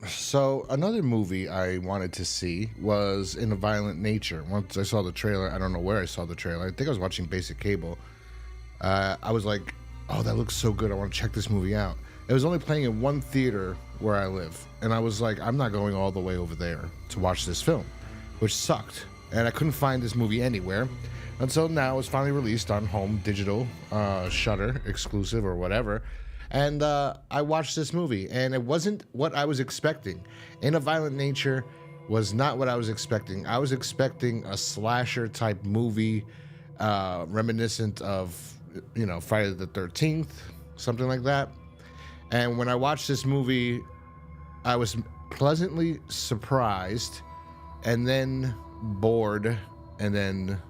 So another movie I wanted to see was In a Violent Nature. Once I saw the trailer, I don't know where I saw the trailer. I think I was watching Basic Cable. I was like, "Oh, that looks so good! I want to check this movie out." It was only playing in one theater where I live, and I was like, "I'm not going all the way over there to watch this film," which sucked. And I couldn't find this movie anywhere until now. It's finally released on home digital, Shutter exclusive or whatever. And I watched this movie, and it wasn't what I was expecting. In a Violent Nature was not what I was expecting. I was expecting a slasher type movie, reminiscent of, Friday the 13th, something like that. And when I watched this movie, I was pleasantly surprised and then bored and then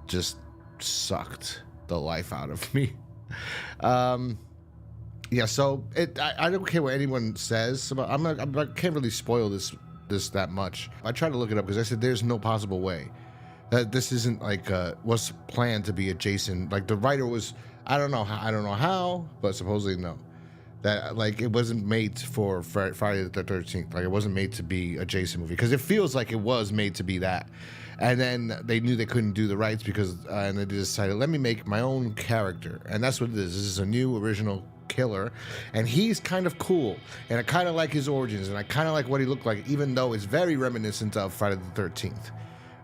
just sucked the life out of me. Um, Yeah, so I don't care what anyone says about. I can't really spoil this that much. I tried to look it up because I said there's no possible way that this isn't like was planned to be a Jason. Like the writer was, I don't know how, but supposedly no, that like it wasn't made for Friday the 13th. Like it wasn't made to be a Jason movie because it feels like it was made to be that. And then they knew they couldn't do the rights because, and they decided, let me make my own character, and that's what it is. This is a new original killer, and he's kind of cool, and I kind of like his origins, and I kind of like what he looked like, even though it's very reminiscent of Friday the 13th.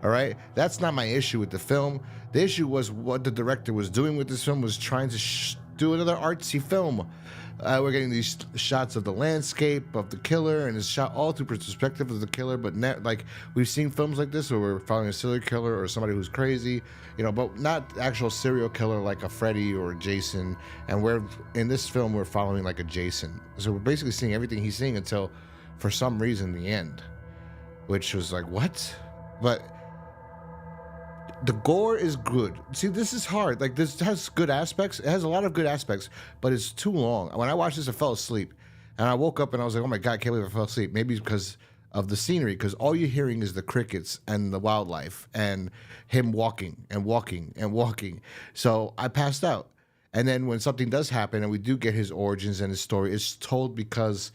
All right, that's not my issue with the film. The issue was what the director was doing with this film was trying to do another artsy film. We're getting these shots of the landscape of the killer, and it's shot all through perspective of the killer. But like we've seen films like this where we're following a serial killer or somebody who's crazy, but not actual serial killer like a Freddy or a Jason. And we're in this film we're following like a Jason. So we're basically seeing everything he's seeing until, for some reason, the end, which was like what? But the gore is good. See, this is hard. Like this has good aspects. It has a lot of good aspects, but it's too long. When I watched this, I fell asleep, and I woke up and I was like, "Oh my god, I can't believe I fell asleep." Maybe it's because of the scenery, because all you're hearing is the crickets and the wildlife and him walking and walking and walking. So I passed out. And then when something does happen, and we do get his origins and his story, it's told because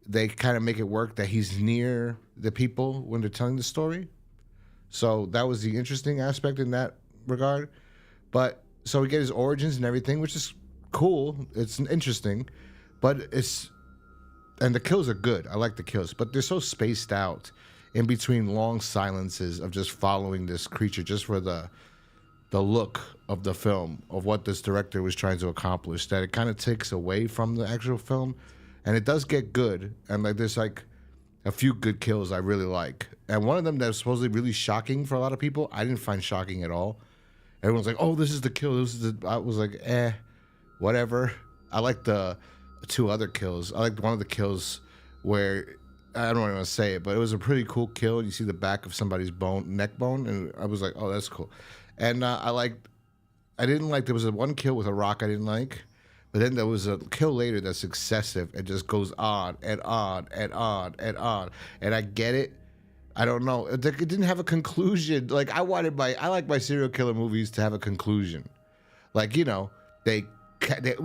they kind of make it work that he's near the people when they're telling the story. So that was the interesting aspect in that regard. But so we get his origins and everything, which is cool. It's interesting, but and the kills are good. I like the kills, but they're so spaced out in between long silences of just following this creature just for the look of the film of what this director was trying to accomplish, that it kind of takes away from the actual film. And it does get good, and like there's like a few good kills I really like. And one of them that was supposedly really shocking for a lot of people, I didn't find shocking at all. Everyone's like, "Oh, this is the kill. This is the." I was like, whatever. I like the two other kills. I liked one of the kills where I don't want to say it, but it was a pretty cool kill. And you see the back of somebody's neck bone, and I was like, "Oh, that's cool." And I didn't like. There was a one kill with a rock I didn't like. But then there was a kill later that's excessive. It just goes on and on and on and on. And I get it. I don't know. It didn't have a conclusion. Like I like my serial killer movies to have a conclusion. Like we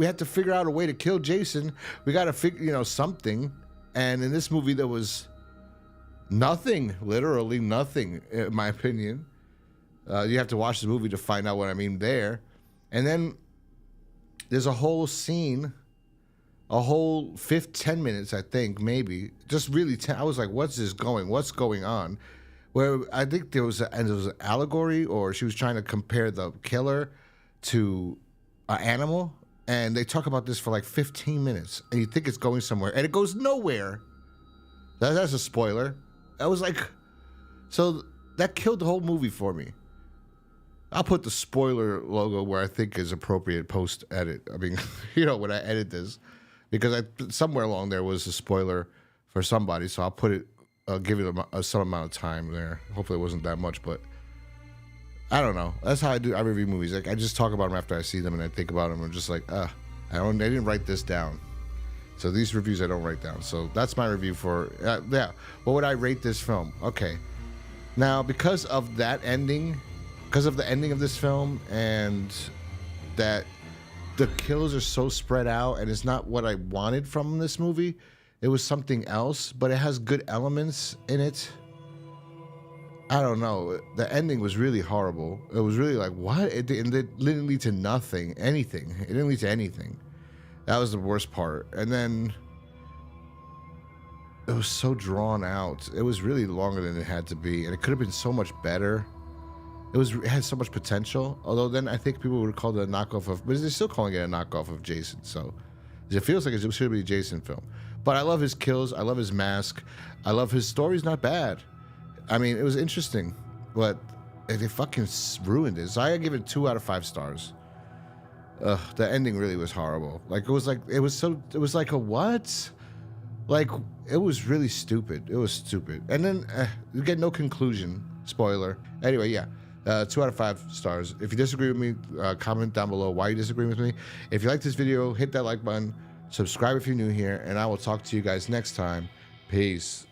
had to figure out a way to kill Jason. We got to figure something. And in this movie there was nothing, literally nothing, in my opinion. You have to watch the movie to find out what I mean there. And then there's a whole scene, a whole 10 minutes, I think, maybe. Just really, I was like, what's going on? Where I think there was an allegory, or she was trying to compare the killer to an animal. And they talk about this for like 15 minutes. And you think it's going somewhere. And it goes nowhere. That's a spoiler. I was like, so that killed the whole movie for me. I'll put the spoiler logo where I think is appropriate post edit. I mean, when I edit this, because somewhere along there was a spoiler for somebody, so I'll give it some amount of time there. Hopefully it wasn't that much, but I don't know. That's how I do. I review movies. Like I just talk about them after I see them and I think about them. I'm just like, I didn't write this down. So these reviews I don't write down. So that's my review for What would I rate this film? Okay. Now because of that ending. Because of the ending of this film and that the kills are so spread out and it's not what I wanted from this movie, It was something else, but it has good elements in it. I don't know. The ending was really horrible. It was really like, what? It didn't lead to nothing, anything. It didn't lead to anything. That was the worst part. And then it was so drawn out. It was really longer than it had to be, and it could have been so much better. It had so much potential. Although then I think people would call it a knockoff of, but they're still calling it a knockoff of Jason. So it feels like it should be a Jason film. But I love his kills. I love his mask. I love his story's not bad. I mean, it was interesting, but they fucking ruined it. So I give it 2 out of 5 stars. The ending really was horrible. Like it was like a what? Like it was really stupid. It was stupid. And then you get no conclusion. Spoiler. Anyway, yeah. 2 out of 5 stars. If you disagree with me, comment down below why you disagree with me. If you like this video, hit that like button. Subscribe if you're new here, and I will talk to you guys next time. Peace.